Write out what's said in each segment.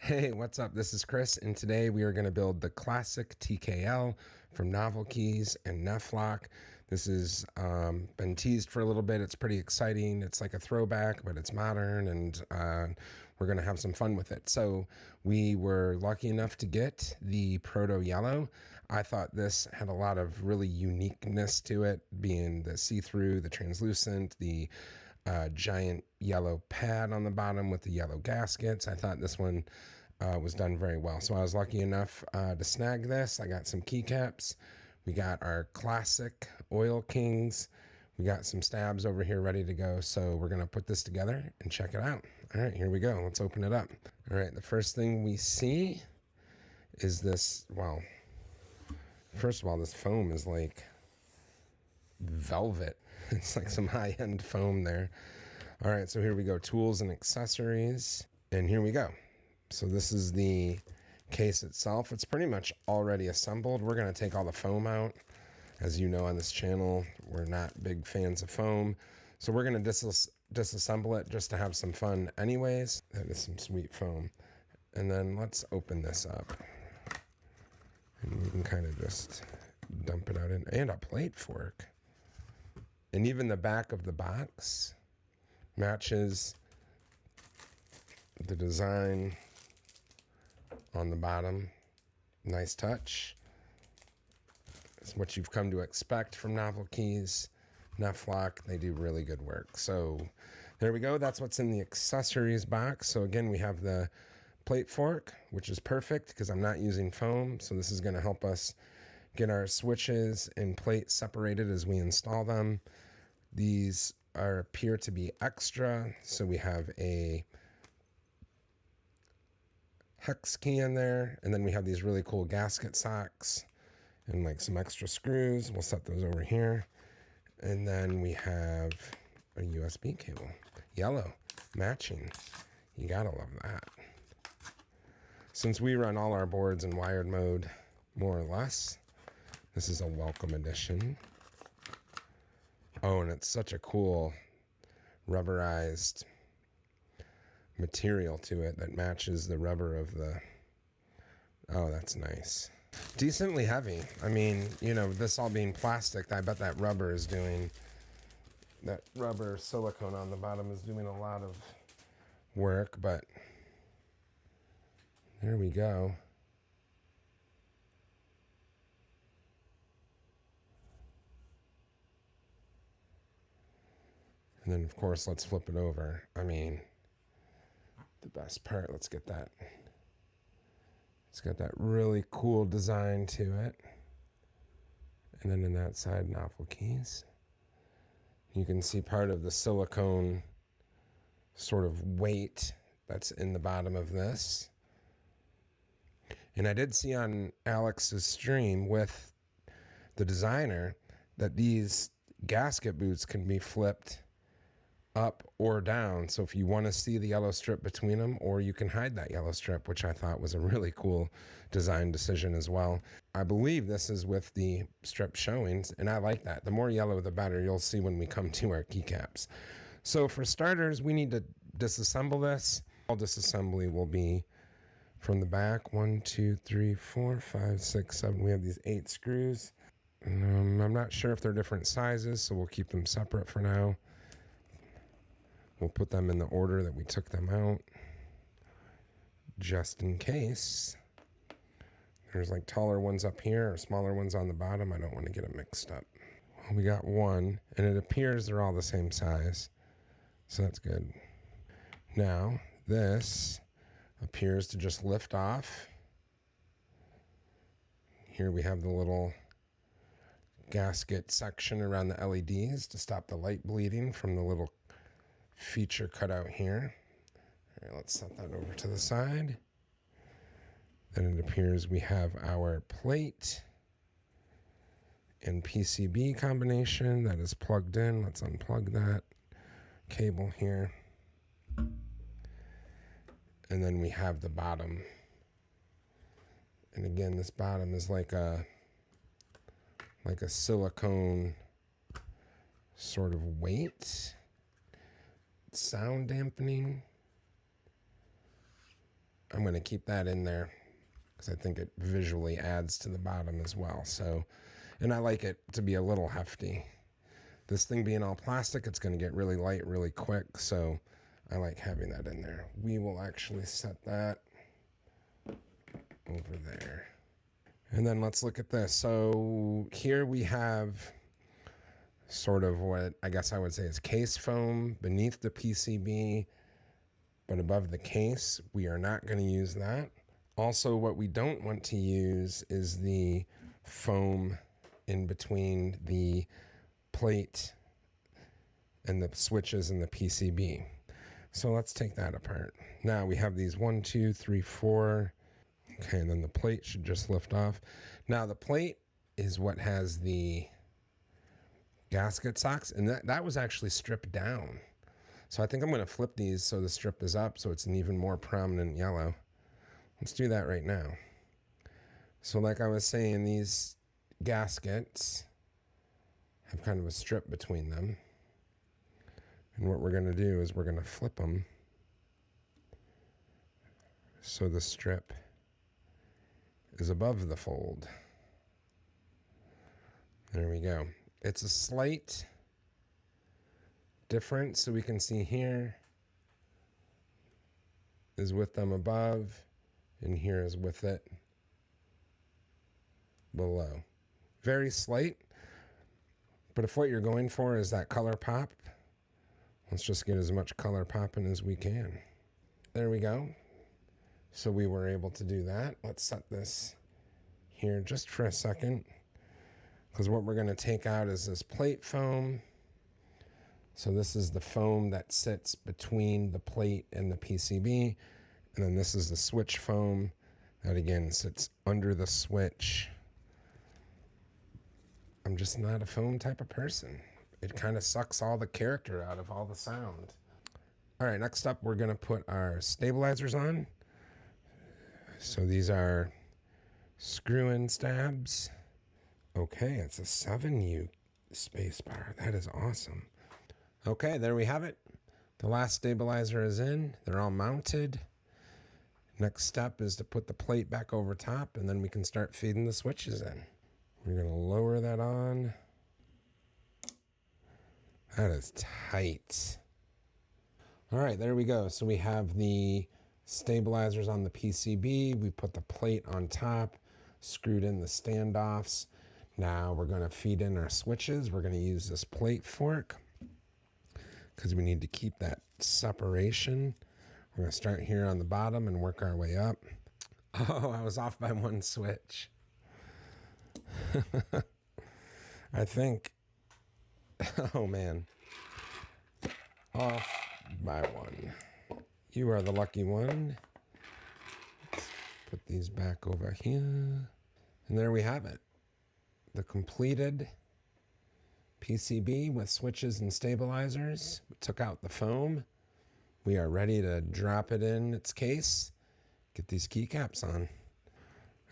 Hey, what's up? This is Chris, and today we are going to build the Classic TKL from NovelKeys and NovelKeys. This has been teased for a little bit. It's pretty exciting. It's like a throwback, but it's modern, and we're going to have some fun with it. So we were lucky enough to get the Proto Yellow. I thought this had a lot of really uniqueness to it, being the see-through, the translucent, the giant yellow pad on the bottom with the yellow gaskets. I thought this one was done very well. So I was lucky enough to snag this. I got some keycaps. We got our Classic Oil Kings. We got some stabs over here ready to go. So we're going to put this together and check it out. All right, here we go. Let's open it up. All right, the first thing we see is this. Well, first of all, this foam is like velvet. It's like some high-end foam there. All right, so here we go. Tools and accessories. And here we go. So this is the case itself. It's pretty much already assembled. We're going to take all the foam out. As you know, on this channel, we're not big fans of foam. So we're going to disassemble it just to have some fun anyways. That is some sweet foam. And then let's open this up. And we can kind of just dump it out in. And a plate fork. And even the back of the box matches the design on the bottom. Nice touch. It's what you've come to expect from NovelKeys. NovelKeys, they do really good work. So there we go. That's what's in the accessories box. So again, we have the plate fork, which is perfect because I'm not using foam. So this is going to help us get our switches and plate separated as we install them. These appear to be extra. So we have a hex key in there, and then we have these really cool gasket socks and like some extra screws. We'll set those over here. And then we have a USB cable, yellow, matching. You gotta love that. Since we run all our boards in wired mode, more or less, this is a welcome addition. Oh, and it's such a cool rubberized material to it that matches the rubber of the... Oh, that's nice. Decently heavy. I mean, you know, this all being plastic, I bet that rubber is doing... That rubber silicone on the bottom is doing a lot of work, but there we go. And then, of course, let's flip it over. I mean, the best part, let's get that. It's got that really cool design to it. And then in that side, NovelKeys. You can see part of the silicone sort of weight that's in the bottom of this. And I did see on Alex's stream with the designer that these gasket boots can be flipped up or down. So if you want to see the yellow strip between them, or you can hide that yellow strip, which I thought was a really cool design decision as well. I believe this is with the strip showing, and I like that. The more yellow, the better. You'll see when we come to our keycaps. So for starters, we need to disassemble this. All disassembly will be from the back. 1, 2, 3, 4, 5, 6, 7. We have these 8 screws. I'm not sure if they're different sizes, so we'll keep them separate for now. We'll put them in the order that we took them out, just in case. There's like taller ones up here or smaller ones on the bottom. I don't want to get it mixed up. Well, we got one, and it appears they're all the same size, so that's good. Now, this appears to just lift off. Here we have the little gasket section around the LEDs to stop the light bleeding from the little feature cut out here. All right, let's set that over to the side. Then it appears we have our plate and PCB combination that is plugged in. Let's unplug that cable here. And then we have the bottom. And again, this bottom is like a silicone sort of weight. Sound dampening. I'm going to keep that in there because I think it visually adds to the bottom as well. So, and I like it to be a little hefty. This thing being all plastic, it's going to get really light really quick. So I like having that in there. We will actually set that over there. And then let's look at this. So here we have sort of what I guess I would say is case foam beneath the PCB, but above the case. We are not going to use that. Also, what we don't want to use is the foam in between the plate and the switches in the PCB. So let's take that apart. Now we have these 1, 2, 3, 4. Okay, and then the plate should just lift off. Now the plate is what has the gasket socks, and that was actually stripped down. So I think I'm going to flip these so the strip is up so it's an even more prominent yellow. Let's do that right now. So like I was saying, these gaskets have kind of a strip between them. And what we're going to do is we're going to flip them so the strip is above the fold. There we go. It's a slight difference, so we can see here is with them above, and here is with it below. Very slight, but if what you're going for is that color pop, let's just get as much color popping as we can. There we go. So we were able to do that. Let's set this here just for a second, because what we're going to take out is this plate foam. So this is the foam that sits between the plate and the PCB. And then this is the switch foam that again sits under the switch. I'm just not a foam type of person. It kind of sucks all the character out of all the sound. All right, next up, we're going to put our stabilizers on. So these are screw-in stabs. Okay, it's a 7U spacebar. That is awesome. Okay, there we have it. The last stabilizer is in. They're all mounted. Next step is to put the plate back over top, and then we can start feeding the switches in. We're going to lower that on. That is tight. All right, there we go. So we have the stabilizers on the PCB. We put the plate on top, screwed in the standoffs. Now we're going to feed in our switches. We're going to use this plate fork because we need to keep that separation. We're going to start here on the bottom and work our way up. Oh, I was off by one switch. I think, oh man, off by one. You are the lucky one. Let's put these back over here. And there we have it. The completed PCB with switches and stabilizers. We took out the foam. We are ready to drop it in its case, get these keycaps on.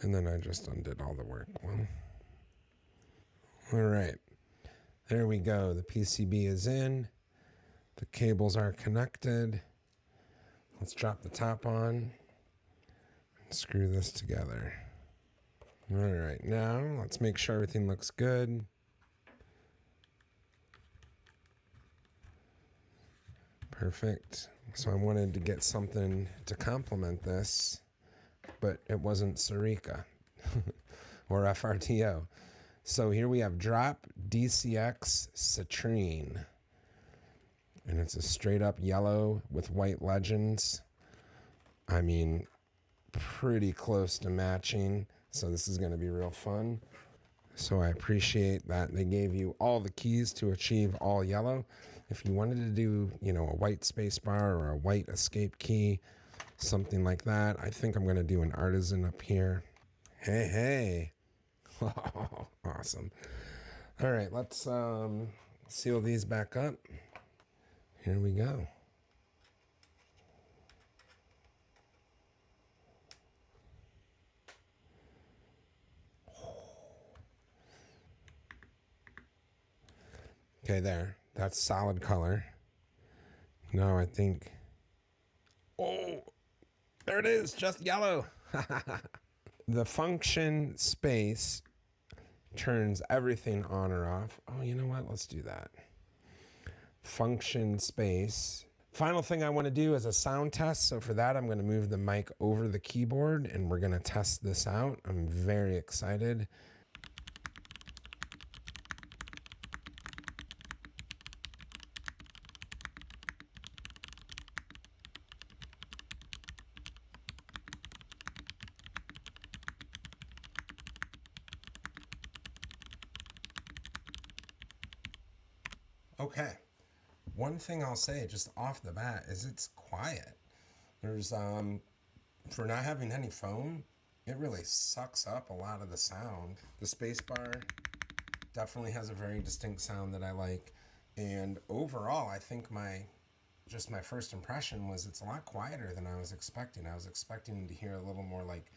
And then I just undid all the work. Well, all right, there we go. The PCB is in. The cables are connected. Let's drop the top on and screw this together. All right, now let's make sure everything looks good. Perfect. So I wanted to get something to complement this, but it wasn't Sarica or FRTO. So here we have DROP DCX Citrine. And it's a straight up yellow with white legends. I mean, pretty close to matching. So this is going to be real fun. So I appreciate that they gave you all the keys to achieve all yellow. If you wanted to do, you know, a white space bar or a white escape key, something like that, I think I'm going to do an artisan up here. Hey, hey. Oh, awesome. All right, let's seal these back up. Here we go. Okay, there. That's solid color. Now I think, oh, There it is, just yellow. The function space turns everything on or off. Oh, you know what? Let's do that. Function space. Final thing I want to do is a sound test. So for that, I'm going to move the mic over the keyboard and we're going to test this out. I'm very excited. Okay. One thing I'll say just off the bat is it's quiet. There's, for not having any foam, it really sucks up a lot of the sound. The spacebar definitely has a very distinct sound that I like. And overall, I think my first impression was it's a lot quieter than I was expecting. I was expecting to hear a little more like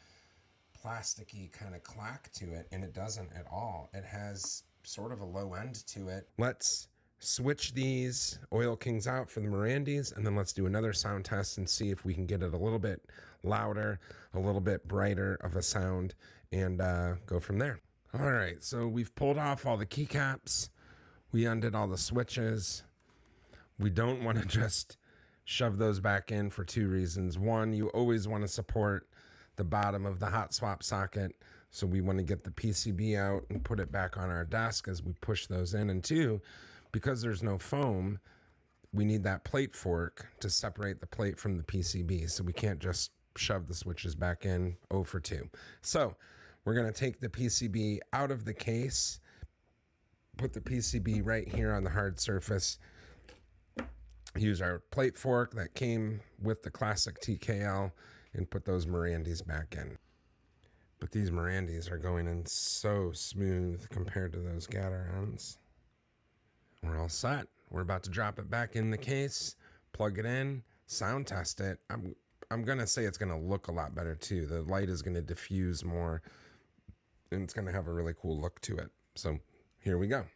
plasticky kind of clack to it, and it doesn't at all. It has sort of a low end to it. Let's switch these Oil Kings out for the Morandis, and then let's do another sound test and see if we can get it a little bit louder, a little bit brighter of a sound, and go from there. All right, so we've pulled off all the keycaps. We undid all the switches. We don't want to just shove those back in for two reasons. One, you always want to support the bottom of the hot swap socket, so we want to get the PCB out and put it back on our desk as we push those in. And two, because there's no foam, we need that plate fork to separate the plate from the PCB. So we can't just shove the switches back in 0 for 2. So we're going to take the PCB out of the case, put the PCB right here on the hard surface, use our plate fork that came with the Classic TKL, and put those Morandis back in. But these Morandis are going in so smooth compared to those Gaterons. We're all set. We're about to drop it back in the case, plug it in, sound test it. I'm going to say it's going to look a lot better too. The light is going to diffuse more, and it's going to have a really cool look to it. So here we go.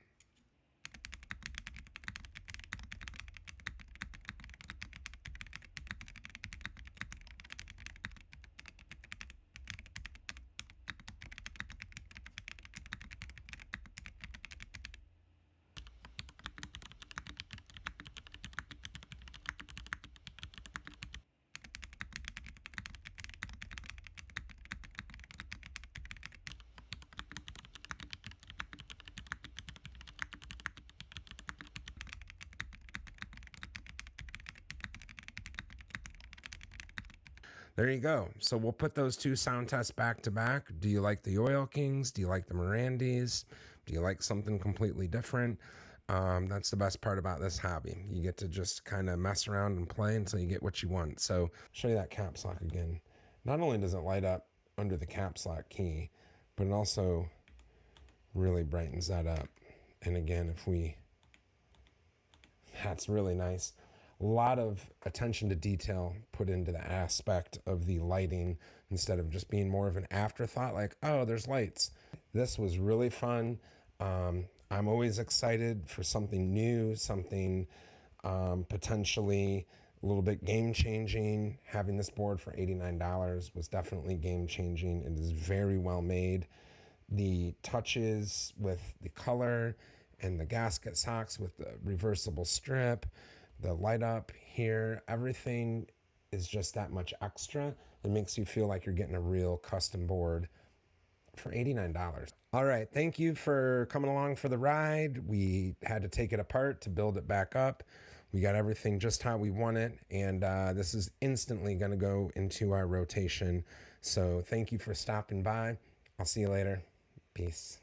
There you go. So we'll put those two sound tests back to back. Do you like the Oil Kings? Do you like the Morandis? Do you like something completely different? That's the best part about this hobby. You get to just kind of mess around and play until you get what you want. So show you that caps lock again. Not only does it light up under the caps lock key, but it also really brightens that up. And again, that's really nice. A lot of attention to detail put into the aspect of the lighting instead of just being more of an afterthought, like, oh, there's lights. This was really fun. I'm always excited for something new, something potentially a little bit game-changing. Having this board for $89 was definitely game-changing. It is very well made. The touches with the color and the gasket socks with the reversible strip, the light up here, everything is just that much extra. It makes you feel like you're getting a real custom board for $89. All right, thank you for coming along for the ride. We had to take it apart to build it back up. We got everything just how we want it, and this is instantly going to go into our rotation. So thank you for stopping by. I'll see you later. Peace.